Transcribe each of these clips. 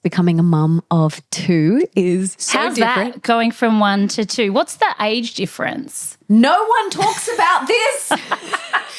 becoming a mum of 2 is so How's different. that going from 1 to 2? What's the age difference? No one talks about this.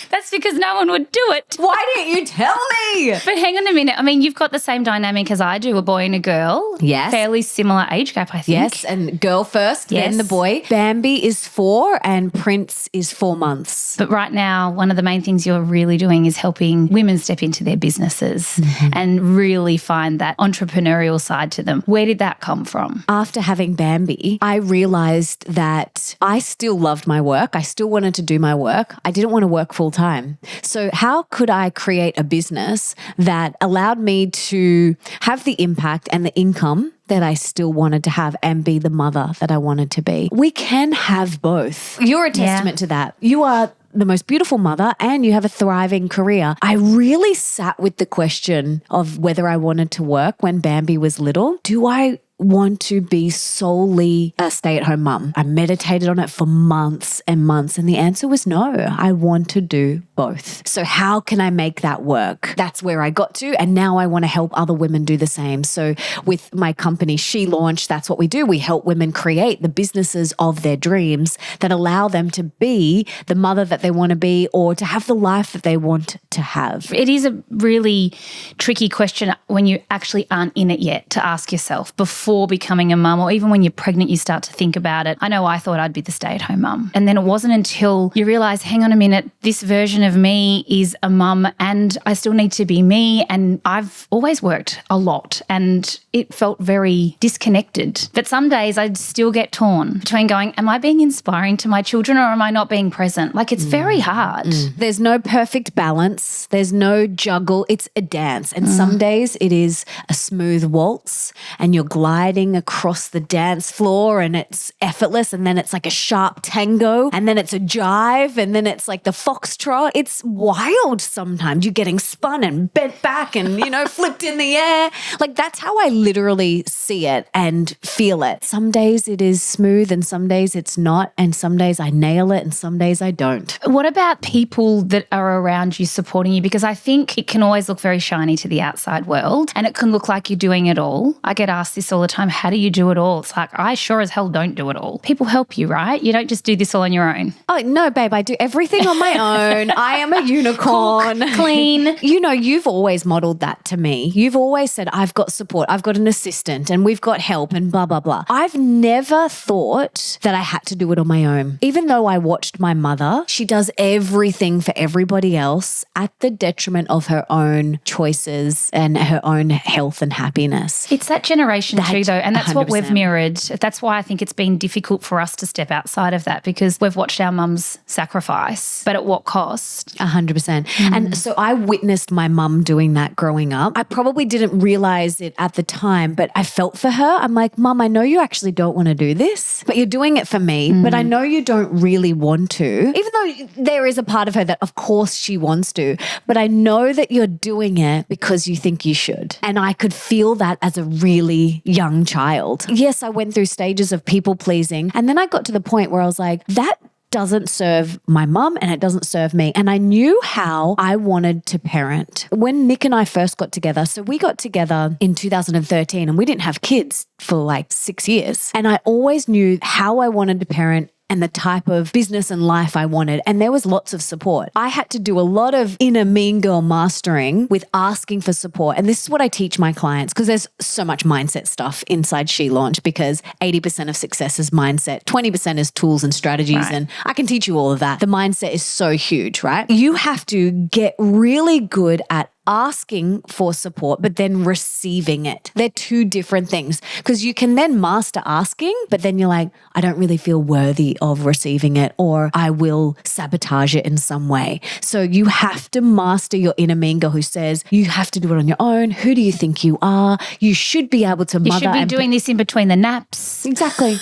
That's because no one would do it. Why didn't you tell me? But hang on a minute. I mean, you've got the same dynamic as I do, a boy and a girl. Yes. Fairly similar age gap, I think. Yes, and girl first, Yes. then the boy. Bambi is 4 and Prince is 4 months. But right now, one of the main things you're really doing is helping women step into their businesses and really find that entrepreneurial side to them. Where did that come from? After having Bambi, I realized that I still loved my work. I still wanted to do my work. I didn't want to work full time. So how could I create a business that allowed me to have the impact and the income that I still wanted to have and be the mother that I wanted to be? We can have both. You're a testament to that. You are the most beautiful mother and you have a thriving career. I really sat with the question of whether I wanted to work when Bambi was little. Do I want to be solely a stay-at-home mum? I meditated on it for months and months, and the answer was no. I want to do both. So how can I make that work? That's where I got to, and now I want to help other women do the same. So with my company, She Launched, that's what we do. We help women create the businesses of their dreams that allow them to be the mother that they want to be or to have the life that they want to have. It is a really tricky question when you actually aren't in it yet to ask yourself before becoming a mum, or even when you're pregnant, you start to think about it. I know I thought I'd be the stay-at-home mum. And then it wasn't until you realise, hang on a minute, this version of me is a mum and I still need to be me. And I've always worked a lot and it felt very disconnected. But some days I'd still get torn between going, am I being inspiring to my children or am I not being present? Like, it's very hard. There's no perfect balance. There's no juggle. It's a dance. And some days it is a smooth waltz and you're gliding across the dance floor and it's effortless, and then it's like a sharp tango, and then it's a jive, and then it's like the foxtrot. It's wild sometimes. You're getting spun and bent back and, flipped in the air. Like, that's how I literally see it and feel it. Some days it is smooth and some days it's not, and some days I nail it and some days I don't. What about people that are around you supporting you? Because I think it can always look very shiny to the outside world and it can look like you're doing it all. I get asked this all the time, how do you do it all? It's like, I sure as hell don't do it all. People help you, right? You don't just do this all on your own. Oh, no, babe, I do everything on my own. I am a unicorn. Cook, clean. You've always modeled that to me. You've always said, I've got support, I've got an assistant, and we've got help and blah, blah, blah. I've never thought that I had to do it on my own. Even though I watched my mother, she does everything for everybody else at the detriment of her own choices and her own health and happiness. It's that generation too, though, and that's 100%. what we've mirrored. That's why I think it's been difficult for us to step outside of that, because we've watched our mums sacrifice, but at what cost? 100%. And so I witnessed my mum doing that growing up. I probably didn't realize it at the time, but I felt for her. I'm like, Mum, I know you actually don't want to do this, but you're doing it for me. But I know you don't really want to, even though there is a part of her that of course she wants to, but I know that you're doing it because you think you should. And I could feel that as a really young child. Yes, I went through stages of people pleasing. And then I got to the point where I was like, that doesn't serve my mum and it doesn't serve me. And I knew how I wanted to parent. When Nick and I first got together, so we got together in 2013 and we didn't have kids for like 6 years. And I always knew how I wanted to parent and the type of business and life I wanted. And there was lots of support. I had to do a lot of inner mean girl mastering with asking for support. And this is what I teach my clients, because there's so much mindset stuff inside She Launch, because 80% of success is mindset, 20% is tools and strategies. Right. And I can teach you all of that. The mindset is so huge, right? You have to get really good at asking for support, but then receiving it. They're two different things, because you can then master asking, but then you're like, I don't really feel worthy of receiving it, or I will sabotage it in some way. So you have to master your inner mean girl who says, you have to do it on your own. Who do you think you are? You should be able to mother. You should be doing this in between the naps. Exactly.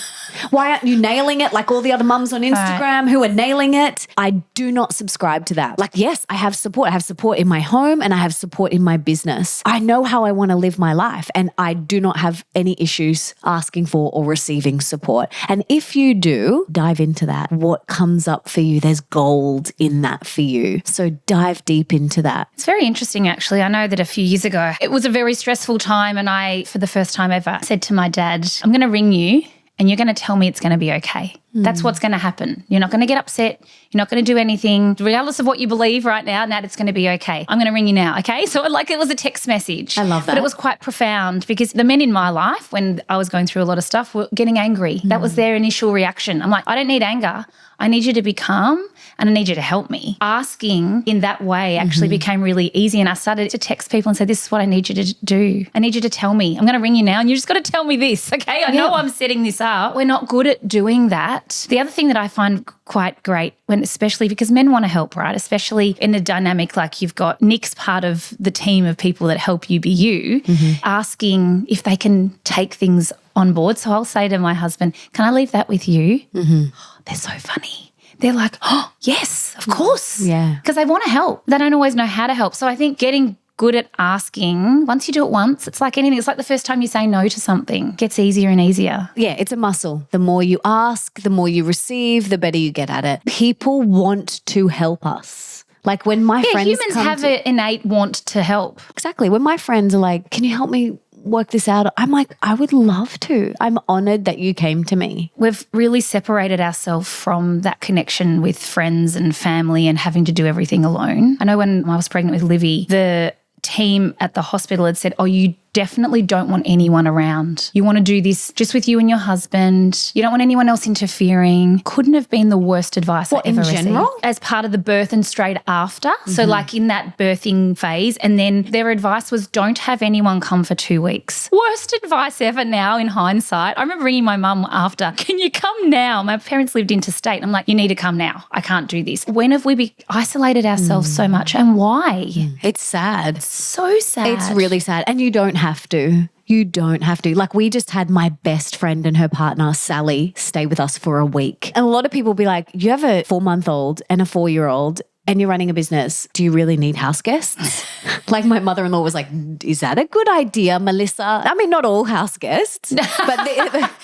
Why aren't you nailing it like all the other mums on Instagram who are nailing it? I do not subscribe to that. Like, yes, I have support. I have support in my home and I have support in my business. I know how I want to live my life and I do not have any issues asking for or receiving support. And if you do, dive into that. What comes up for you? There's gold in that for you. So dive deep into that. It's very interesting, actually. I know that a few years ago, it was a very stressful time and I, for the first time ever, said to my dad, I'm going to ring you and you're going to tell me it's going to be okay. That's what's going to happen. You're not going to get upset. You're not going to do anything. Regardless of what you believe right now, Nat, it's going to be okay. I'm going to ring you now, okay? So like it was a text message. I love that. But it was quite profound because the men in my life, when I was going through a lot of stuff, were getting angry. That was their initial reaction. I'm like, I don't need anger. I need you to be calm and I need you to help me. Asking in that way actually became really easy and I started to text people and say, this is what I need you to do. I need you to tell me. I'm going to ring you now and you just got to tell me this, okay? I know I'm setting this up. We're not good at doing that. The other thing that I find quite great, when especially because men want to help, right? Especially in a dynamic like you've got Nick's part of the team of people that help you be you, asking if they can take things on board. So I'll say to my husband, can I leave that with you? Oh, they're so funny. They're like, oh, yes, of course. Yeah. Because they want to help. They don't always know how to help. So I think getting good at asking, once you do it once, it's like anything. It's like the first time you say no to something. It gets easier and easier. Yeah, it's a muscle. The more you ask, the more you receive, the better you get at it. People want to help us. Like when my friends humans have an innate want to help. Exactly. When my friends are like, can you help me work this out? I'm like, I would love to. I'm honored that you came to me. We've really separated ourselves from that connection with friends and family and having to do everything alone. I know when I was pregnant with Livy, the team at the hospital had said, oh, you definitely don't want anyone around. You want to do this just with you and your husband. You don't want anyone else interfering. Couldn't have been the worst advice I ever received. In general? As part of the birth and straight after. So like in that birthing phase. And then their advice was don't have anyone come for 2 weeks. Worst advice ever now in hindsight. I remember ringing my mum after, can you come now? My parents lived interstate. I'm like, you need to come now. I can't do this. When have we isolated ourselves so much and why? It's sad. So sad. It's really sad. And you don't have to. You don't have to. Like we just had my best friend and her partner, Sally, stay with us for a week. And a lot of people be like, you have a 4-month-old and a 4-year-old and you're running a business. Do you really need house guests? Like my mother-in-law was like, is that a good idea, Melissa? I mean, not all house guests, but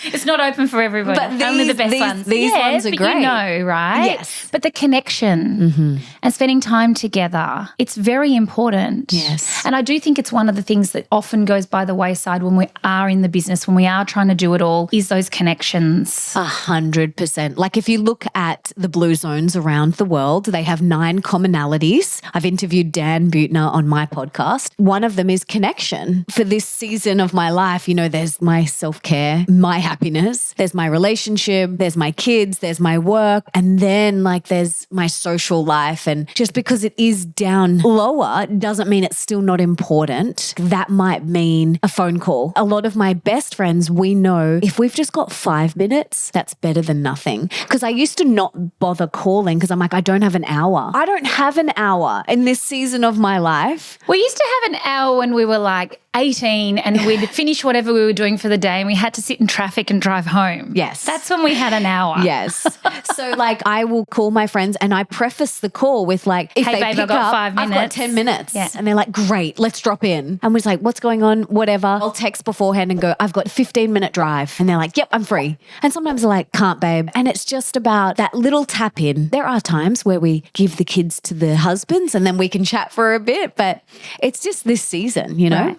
it's not open for everybody. But only the best ones. These ones are great. You know, right? Yes. But the connection and spending time together, it's very important. Yes. And I do think it's one of the things that often goes by the wayside when we are in the business, when we are trying to do it all, is those connections. 100%. Like if you look at the blue zones around the world, they have 9 commonalities. I've interviewed Dan Buettner on my podcast. One of them is connection. For this season of my life, you know, there's my self-care, my happiness, there's my relationship, there's my kids, there's my work, and then like there's my social life. And just because it is down lower doesn't mean it's still not important. That might mean a phone call. A lot of my best friends, we know if we've just got 5 minutes, that's better than nothing. Because I used to not bother calling because I'm like, I don't have an hour. I don't have an hour in this season of my life. We used to have an hour when we were like 18 and we'd finish whatever we were doing for the day and we had to sit in traffic and drive home. Yes. That's when we had an hour. Yes. So like I will call my friends and I preface the call with like, if hey, they babe, pick I've got up, 5 minutes. I've got 10 minutes. Yeah. And they're like, great, let's drop in. And we're like, what's going on? Whatever. I'll text beforehand and go, I've got a 15-minute drive. And they're like, yep, I'm free. And sometimes they're like, can't, babe. And it's just about that little tap in. There are times where we give the kids to the husbands and then we can chat for a bit, but it's just this season, you know? Right.